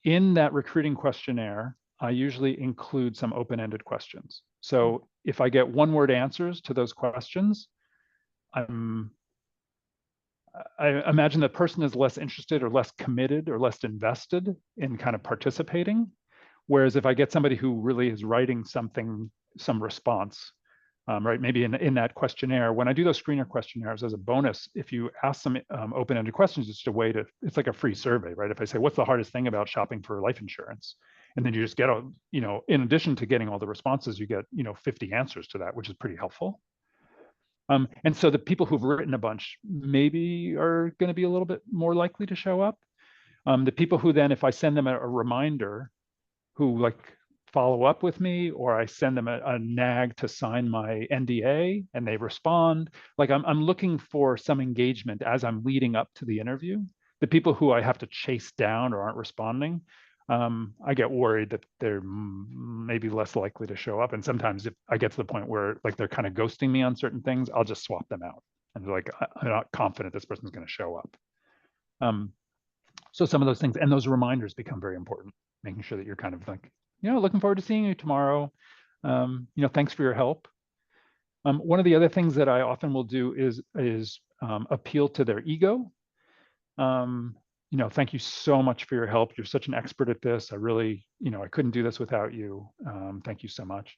in that recruiting questionnaire, I usually include some open-ended questions. So if I get one-word answers to those questions, I imagine the person is less interested or less committed or less invested in kind of participating. Whereas if I get somebody who really is writing something, some response, right, maybe in that questionnaire, when I do those screener questionnaires as a bonus, if you ask some open-ended questions, it's just a way to, it's like a free survey, right? If I say, what's the hardest thing about shopping for life insurance? And then you just get, in addition to getting all the responses, you get, 50 answers to that, which is pretty helpful. And so the people who've written a bunch maybe are going to be a little bit more likely to show up. The people who then, if I send them a reminder, who like follow up with me, or I send them a nag to sign my NDA and they respond, like I'm looking for some engagement as I'm leading up to the interview. The people who I have to chase down or aren't responding, I get worried that they're maybe less likely to show up. And sometimes if I get to the point where like they're kind of ghosting me on certain things, I'll just swap them out. And they're like, I'm not confident this person's going to show up. So some of those things and those reminders become very important, making sure that you're kind of like, looking forward to seeing you tomorrow. Thanks for your help. One of the other things that I often will do is appeal to their ego. Thank you so much for your help. You're such an expert at this. I really, I couldn't do this without you. Thank you so much.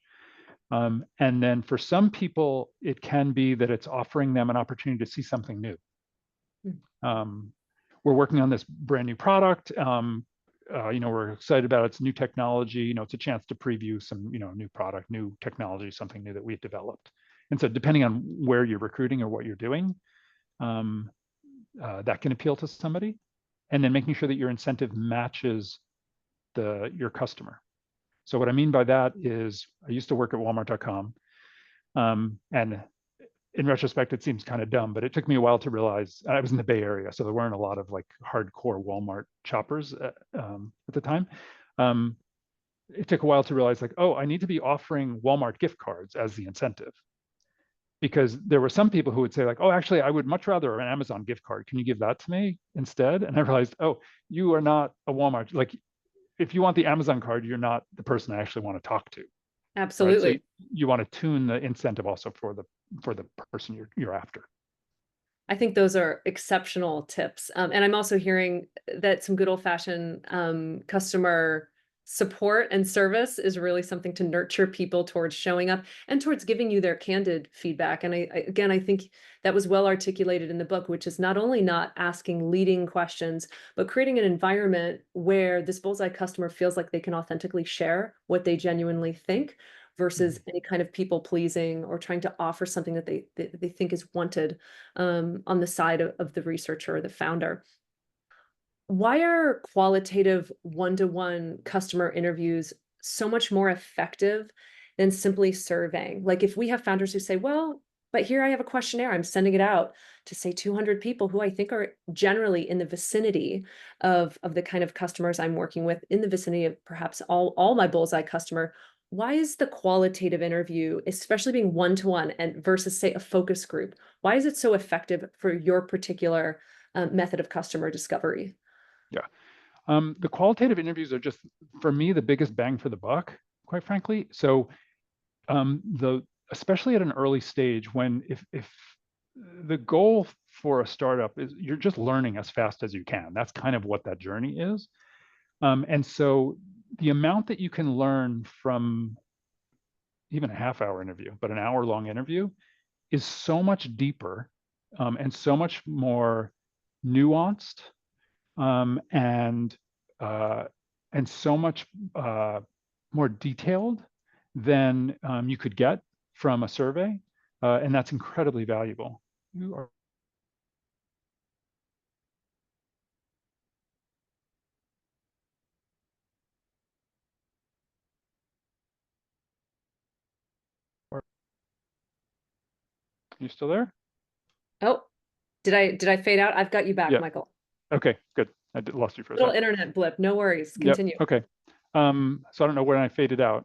And then for some people, it can be that it's offering them an opportunity to see something new. We're working on this brand new product. We're excited about its new technology. It's a chance to preview some, new product, new technology, something new that we've developed. And so depending on where you're recruiting or what you're doing, that can appeal to somebody. And then making sure that your incentive matches your customer. So what I mean by that is I used to work at Walmart.com. And in retrospect, it seems kind of dumb, but it took me a while to realize I was in the Bay Area. So there weren't a lot of like hardcore Walmart shoppers at the time. It took a while to realize like, oh, I need to be offering Walmart gift cards as the incentive. Because there were some people who would say like, oh, actually, I would much rather an Amazon gift card. Can you give that to me instead? And I realized, oh, you are not a Walmart. Like, if you want the Amazon card, you're not the person I actually want to talk to. Absolutely. Right? So you want to tune the incentive also for the person you're after. I think those are exceptional tips. And I'm also hearing that some good old-fashioned customer support and service is really something to nurture people towards showing up and towards giving you their candid feedback. And I think that was well articulated in the book, which is not only not asking leading questions, but creating an environment where this Bullseye customer feels like they can authentically share what they genuinely think versus any kind of people pleasing or trying to offer something that they think is wanted on the side of the researcher or the founder. Why are qualitative one-to-one customer interviews so much more effective than simply surveying. Like if we have founders who say, well, but here I have a questionnaire, I'm sending it out to say 200 people who I think are generally in the vicinity of the kind of customers I'm working with, in the vicinity of perhaps all my Bullseye customer. Why is the qualitative interview, especially being one-to-one and versus say a focus group, why is it so effective for your particular method of customer discovery? Yeah. The qualitative interviews are just, for me, the biggest bang for the buck, quite frankly. So especially at an early stage, when if the goal for a startup is you're just learning as fast as you can. That's kind of what that journey is. And so the amount that you can learn from even a half-hour interview, but an hour-long interview, is so much deeper and so much more nuanced and so much more detailed than you could get from a survey, and that's incredibly valuable. You still there? Oh, did I fade out? I've got you back, Yeah. Michael. Okay, good. I lost you for a Little second. internet blip, no worries. Yep. Continue. Okay. So I don't know when I faded out.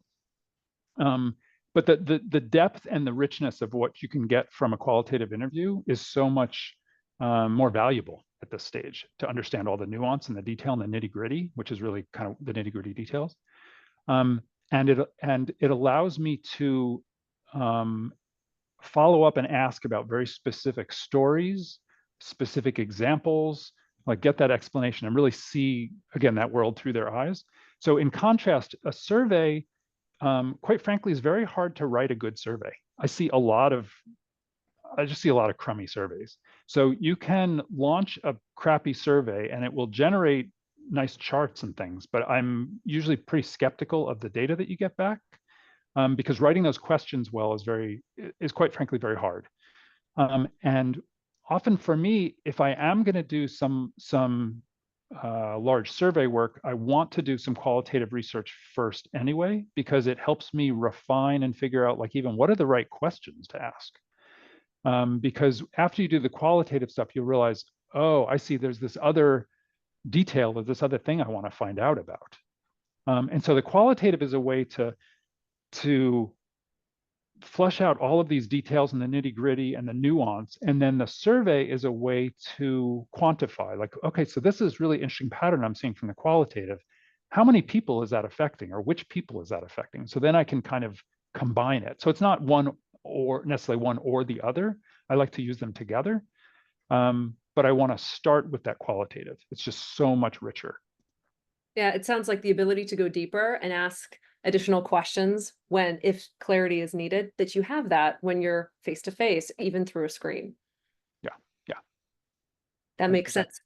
But the depth and the richness of what you can get from a qualitative interview is so much more valuable at this stage, to understand all the nuance and the detail and the nitty-gritty, which is really kind of the nitty-gritty details. And it allows me to follow up and ask about very specific stories, specific examples, like get that explanation and really see, again, that world through their eyes. So in contrast, a survey, quite frankly, is very hard to write a good survey. I just see a lot of crummy surveys. So you can launch a crappy survey and it will generate nice charts and things, but I'm usually pretty skeptical of the data that you get back, because writing those questions well is quite frankly very hard. And often for me, if I am going to do some large survey work, I want to do some qualitative research first anyway, because it helps me refine and figure out, like, even what are the right questions to ask. Because after you do the qualitative stuff, you'll realize, oh, I see there's this other detail or this other thing I want to find out about. And so the qualitative is a way to flush out all of these details and the nitty-gritty and the nuance. And then the survey is a way to quantify, like, okay, so this is really interesting pattern I'm seeing from the qualitative. How many people is that affecting, or which people is that affecting? So then I can kind of combine it. So it's not necessarily one or the other. I like to use them together. But I want to start with that qualitative. It's just so much richer. Yeah, it sounds like the ability to go deeper and ask additional questions if clarity is needed, that you have that when you're face to face, even through a screen. Yeah. That makes sense.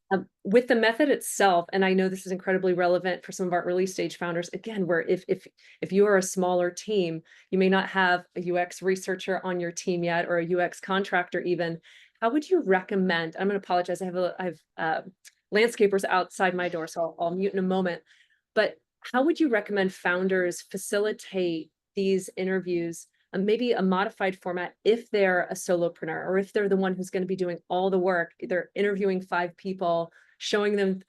With the method itself, and I know this is incredibly relevant for some of our early stage founders, again, where if you are a smaller team, you may not have a UX researcher on your team yet, or a UX contractor even. How would you recommend? I'm going to apologize. I have landscapers outside my door, so I'll mute in a moment. But how would you recommend founders facilitate these interviews? Maybe a modified format if they're a solopreneur, or if they're the one who's going to be doing all the work. They're interviewing 5 people, showing them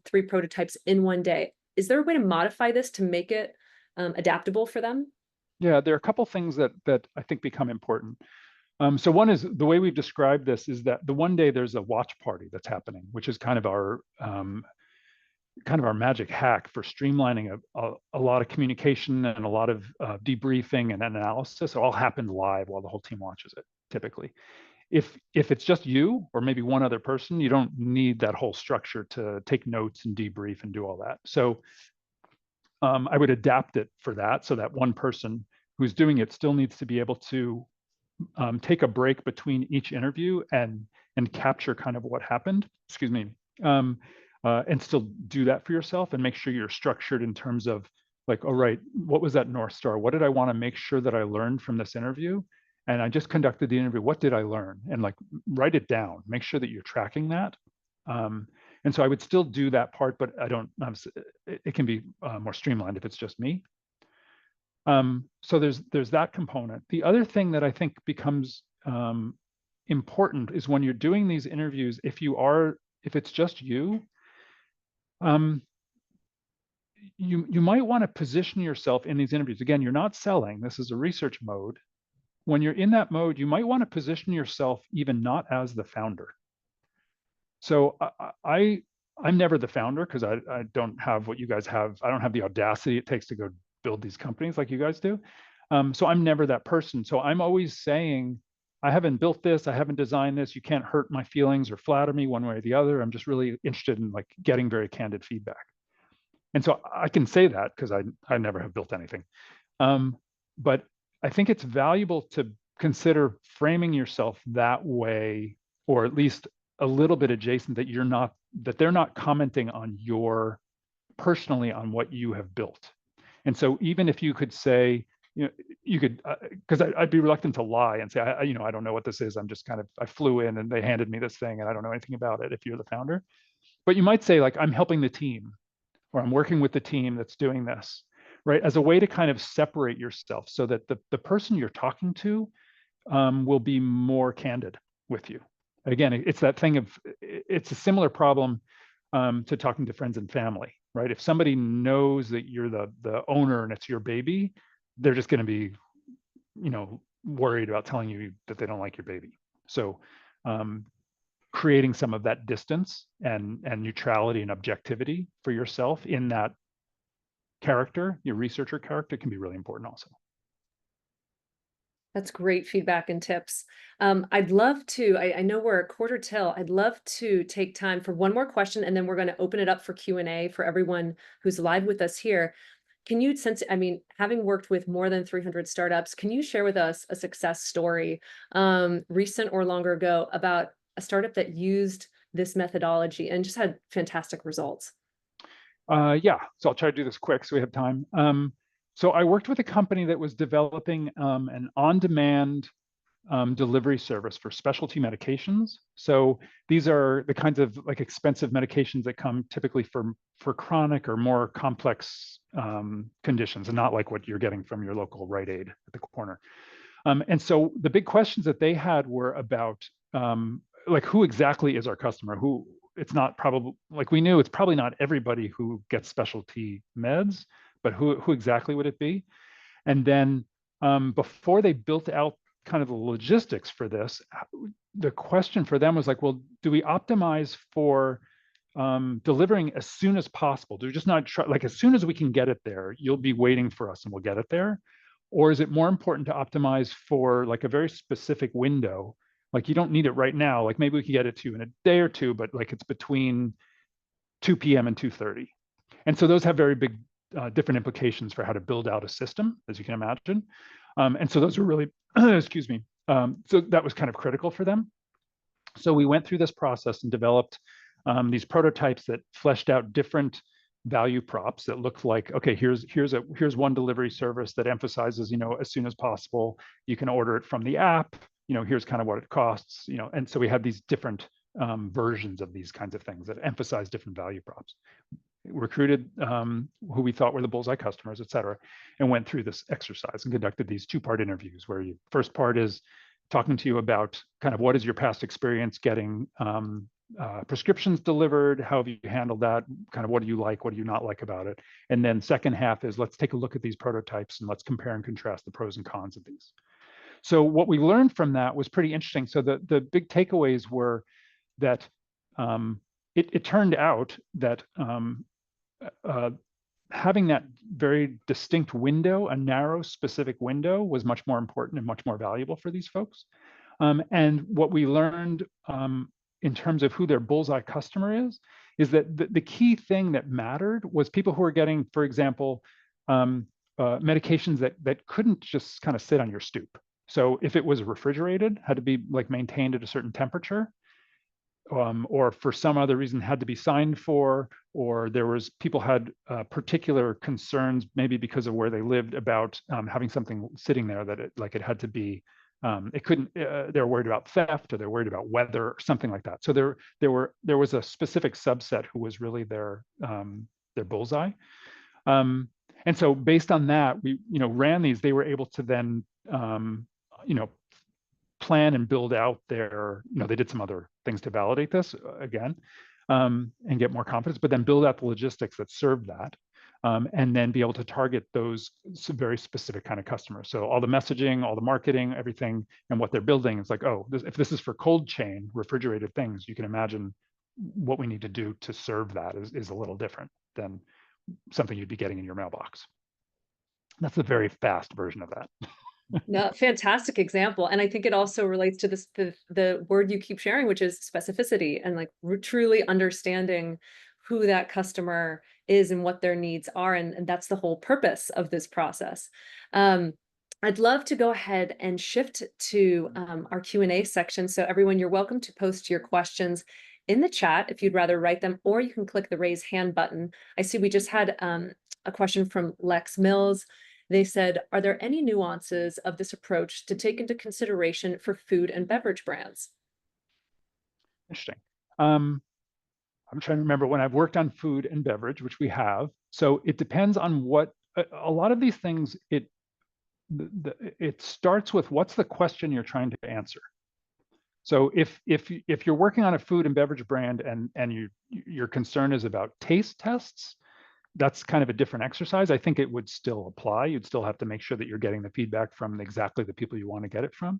3 prototypes in one day. Is there a way to modify this to make it adaptable for them? Yeah, there are a couple things that I think become important. So one is, the way we've described this is that the one day there's a watch party that's happening, which is kind of our magic hack for streamlining a lot of communication and a lot of debriefing and analysis. It all happened live while the whole team watches it, typically. If it's just you or maybe one other person, you don't need that whole structure to take notes and debrief and do all that. So I would adapt it for that, so that one person who's doing it still needs to be able to take a break between each interview and capture kind of what happened, excuse me, and still do that for yourself, and make sure you're structured in terms of, like, all right, what was that North Star? What did I want to make sure that I learned from this interview? And I just conducted the interview. What did I learn? And, like, write it down. Make sure that you're tracking that. And so I would still do that part, but I don't, it can be more streamlined if it's just me. So there's that component. The other thing that I think becomes important is when you're doing these interviews, if it's just you, you might want to position yourself in these interviews. Again, you're not selling. This is a research mode. When you're in that mode, you might want to position yourself even not as the founder. So I'm never the founder because I don't have what you guys have. I don't have the audacity it takes to go build these companies like you guys do. So I'm never that person. So I'm always saying, I haven't built this, I haven't designed this. You can't hurt my feelings or flatter me one way or the other. I'm just really interested in like getting very candid feedback. And so I can say that because I never have built anything. But I think it's valuable to consider framing yourself that way, or at least a little bit adjacent, that they're not commenting on personally on what you have built. And so even if you could say, you could, because I'd be reluctant to lie and say, I don't know what this is. I flew in and they handed me this thing and I don't know anything about it if you're the founder. But you might say like, I'm helping the team, or I'm working with the team that's doing this, right? As a way to kind of separate yourself so that the person you're talking to will be more candid with you. Again, it's that thing of, it's a similar problem to talking to friends and family, right? If somebody knows that you're the owner and it's your baby, they're just going to be, worried about telling you that they don't like your baby. So creating some of that distance and neutrality and objectivity for yourself in that character, your researcher character, can be really important also. That's great feedback and tips. I'd love to, I know we're a quarter till, I'd love to take time for one more question, and then we're going to open it up for Q&A for everyone who's live with us here. Can you, having worked with more than 300 startups, can you share with us a success story, recent or longer ago, about a startup that used this methodology and just had fantastic results? Yeah, so I'll try to do this quick so we have time. So I worked with a company that was developing an on-demand delivery service for specialty medications. So these are the kinds of like expensive medications that come typically for chronic or more complex conditions, and not like what you're getting from your local Rite Aid at the corner. And so the big questions that they had were about like, who exactly is our customer? It's not probably, like we knew it's probably not everybody who gets specialty meds, but who exactly would it be? And then before they built out kind of the logistics for this, the question for them was like, well, do we optimize for delivering as soon as possible? Do we just not try, like as soon as we can get it there, you'll be waiting for us and we'll get it there? Or is it more important to optimize for like a very specific window? Like you don't need it right now. Like maybe we can get it to you in a day or two, but like it's between 2 p.m. and 2:30. And so those have very big different implications for how to build out a system, as you can imagine. And so those were really, excuse me. So that was kind of critical for them. So we went through this process and developed these prototypes that fleshed out different value props that looked like, okay, here's one delivery service that emphasizes, as soon as possible, you can order it from the app, here's kind of what it costs, and so we had these different versions of these kinds of things that emphasize different value props. Recruited who we thought were the Bullseye customers, et cetera, and went through this exercise and conducted these two-part interviews where first part is talking to you about kind of what is your past experience getting prescriptions delivered, how have you handled that, kind of what do you like, what do you not like about it, and then second half is let's take a look at these prototypes and let's compare and contrast the pros and cons of these. So what we learned from that was pretty interesting. So the big takeaways were that it turned out that having that very distinct window, a narrow specific window, was much more important and much more valuable for these folks. And what we learned in terms of who their Bullseye customer is that the key thing that mattered was people who are getting, for example, medications that couldn't just kind of sit on your stoop. So if it was refrigerated, had to be like maintained at a certain temperature, or for some other reason had to be signed for, or people had particular concerns, maybe because of where they lived, about having something sitting there that it had to be, it couldn't, they're worried about theft, or they're worried about weather or something like that. So there was a specific subset who was really their Bullseye. And so based on that, we ran these. They were able to then plan and build out their, they did some other things to validate this again, and get more confidence, but then build out the logistics that served that. And then be able to target those very specific kind of customers. So all the messaging, all the marketing, everything, and what they're building is like, oh, if this is for cold chain refrigerated things, you can imagine what we need to do to serve that is a little different than something you'd be getting in your mailbox. That's a very fast version of that. No, fantastic example. And I think it also relates to this, the word you keep sharing, which is specificity, and like truly understanding who that customer is and what their needs are. And that's the whole purpose of this process. I'd love to go ahead and shift to our Q&A section. So everyone, you're welcome to post your questions in the chat if you'd rather write them, or you can click the raise hand button. I see we just had a question from Lex Mills. They said, are there any nuances of this approach to take into consideration for food and beverage brands? Interesting. I'm trying to remember when I've worked on food and beverage, which we have. So it depends on what, a lot of these things, it starts with what's the question you're trying to answer. So if you're working on a food and beverage brand and your concern is about taste tests, that's kind of a different exercise. I think it would still apply. You'd still have to make sure that you're getting the feedback from exactly the people you want to get it from.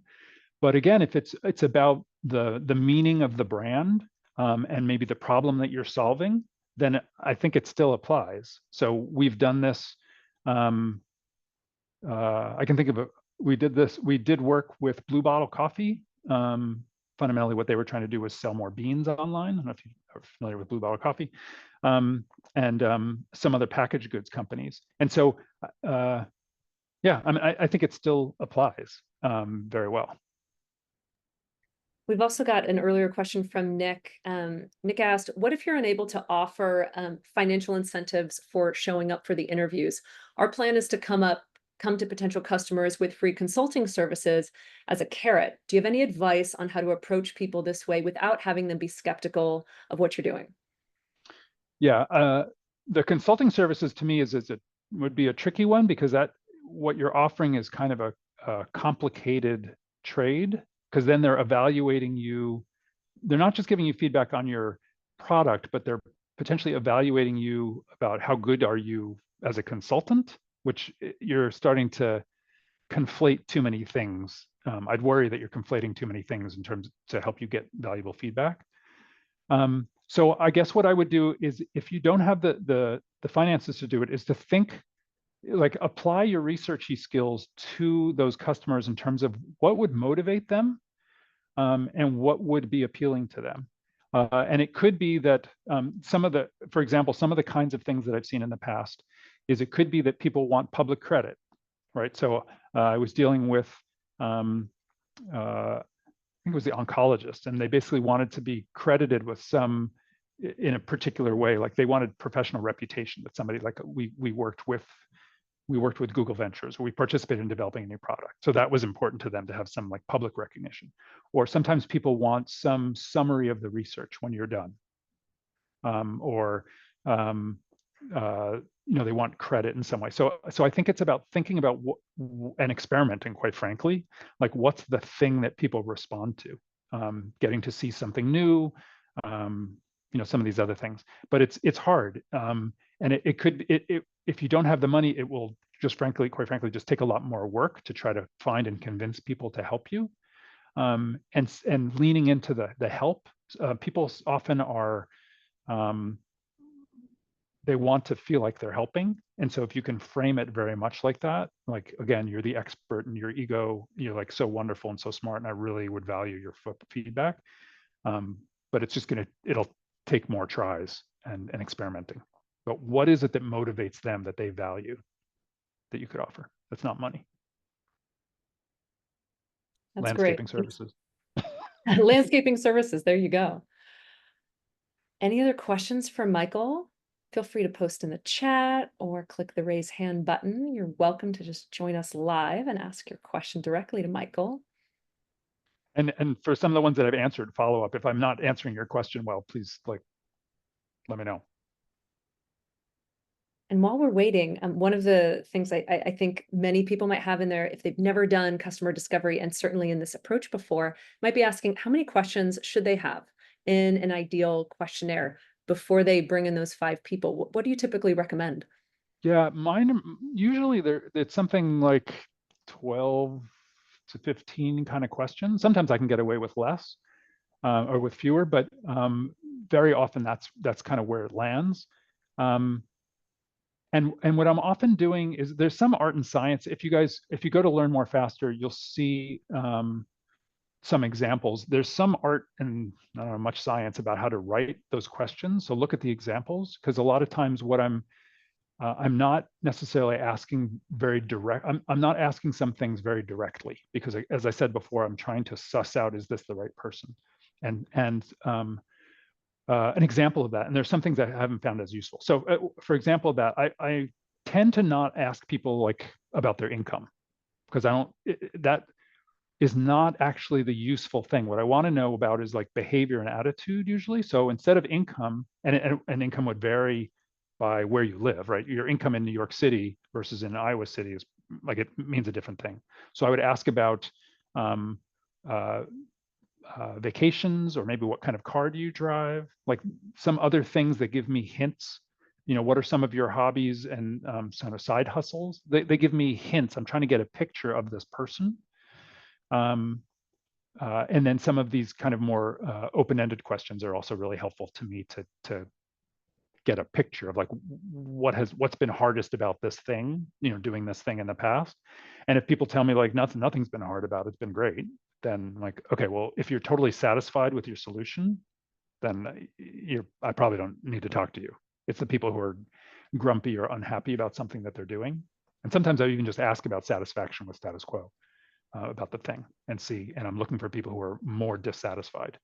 But again, if it's about the meaning of the brand and maybe the problem that you're solving, then I think it still applies. So we've done this. I can think of it. We did work with Bluebottle Coffee. Fundamentally, what they were trying to do was sell more beans online. I don't know if you are familiar with Bluebottle Coffee, and some other packaged goods companies. And so, yeah, I mean, I think it still applies very well. We've also got an earlier question from Nick. Nick asked, what if you're unable to offer financial incentives for showing up for the interviews? Our plan is to come to potential customers with free consulting services as a carrot. Do you have any advice on how to approach people this way without having them be skeptical of what you're doing? Yeah, the consulting services to me would be a tricky one, because what you're offering is kind of a complicated trade, because then they're evaluating you. They're not just giving you feedback on your product, but they're potentially evaluating you about how good are you as a consultant, which you're starting to conflate too many things. I'd worry that you're conflating too many things in terms to help you get valuable feedback. So I guess what I would do is, if you don't have the finances to do it, is to think, like, apply your researchy skills to those customers in terms of what would motivate them and what would be appealing to them. And it could be that for example, some of the kinds of things that I've seen in the past is it could be that people want public credit, right? So I was dealing with, I think it was the oncologist, and they basically wanted to be credited with some, in a particular way, like they wanted professional reputation, that somebody, like we worked with Google Ventures, or we participated in developing a new product. So that was important to them to have some like public recognition. Or sometimes people want some summary of the research when you're done. They want credit in some way. So I think it's about thinking about and experimenting, quite frankly, like what's the thing that people respond to, getting to see something new, some of these other things. But it's hard, and it could if you don't have the money, it will just quite frankly, just take a lot more work to try to find and convince people to help you, and leaning into the help. People often are. They want to feel like they're helping. And so if you can frame it very much like that, like, again, you're the expert and your ego, you're like so wonderful and so smart, and I really would value your feedback. But it's just it'll take more tries and experimenting. But what is it that motivates them, that they value, that you could offer? That's not money. That's landscaping great. services. Landscaping services, there you go. Any other questions for Michael? Feel free to post in the chat or click the raise hand button. You're welcome to just join us live and ask your question directly to Michael. And for some of the ones that I've answered, follow up. If I'm not answering your question well, please let me know. And while we're waiting, one of the things I think many people might have in there, if they've never done customer discovery, and certainly in this approach before, might be asking how many questions should they have in an ideal questionnaire before they bring in those 5 people? What do you typically recommend? Yeah, mine usually it's something like 12 to 15 kind of questions. Sometimes I can get away with less or with fewer, but very often that's kind of where it lands. And what I'm often doing is there's some art and science. If you go to Learn More Faster, you'll see some examples. There's some art and I don't know much science about how to write those questions. So look at the examples, because a lot of times what I'm not necessarily asking very direct. I'm not asking some things very directly because, as I said before, I'm trying to suss out, is this the right person? And an example of that, and there's some things I haven't found as useful. So for example of that, I tend to not ask people like about their income, because that is not actually the useful thing. What I want to know about is like behavior and attitude usually. So instead of income, and income would vary by where you live, right? Your income in New York City versus in Iowa City is like, it means a different thing. So I would ask about vacations, or maybe what kind of car do you drive, like some other things that give me hints. What are some of your hobbies and kind of side hustles? They give me hints. I'm trying to get a picture of this person. And then some of these kind of more open-ended questions are also really helpful to me to get a picture of like what's been hardest about this thing, doing this thing in the past. And if people tell me like nothing's been hard about it, it's been great, then I'm like, okay, well, if you're totally satisfied with your solution, then I probably don't need to talk to you. It's the people who are grumpy or unhappy about something that they're doing. And sometimes I even just ask about satisfaction with status quo, about the thing, and I'm looking for people who are more dissatisfied.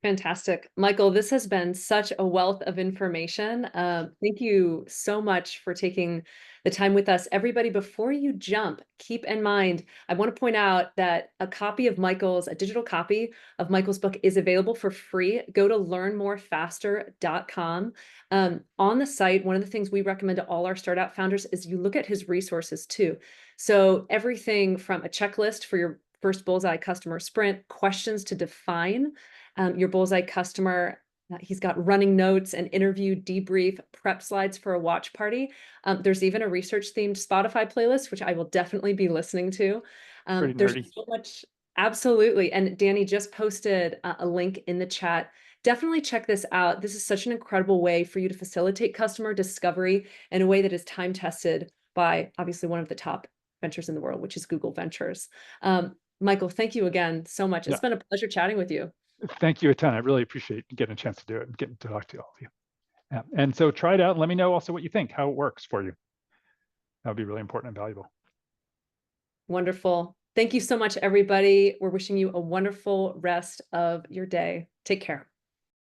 Fantastic. Michael, this has been such a wealth of information. Thank you so much for taking the time with us. Everybody, before you jump, keep in mind, I want to point out that a digital copy of Michael's book is available for free. Go to learnmorefaster.com. On the site, one of the things we recommend to all our startup founders is you look at his resources too. So everything from a checklist for your first Bullseye Customer Sprint, questions to define your Bullseye customer. He's got running notes, an interview debrief, prep slides for a watch party. There's even a research themed Spotify playlist, which I will definitely be listening to. There's so much. Absolutely. And Danny just posted a link in the chat. Definitely check this out. This is such an incredible way for you to facilitate customer discovery in a way that is time tested by obviously one of the top ventures in the world, which is Google Ventures. Michael, thank you again so much. It's been a pleasure chatting with you. Thank you a ton. I really appreciate getting a chance to do it and getting to talk to all of you. Yeah. And so try it out and let me know also what you think, how it works for you. That would be really important and valuable. Wonderful. Thank you so much, everybody. We're wishing you a wonderful rest of your day. Take care.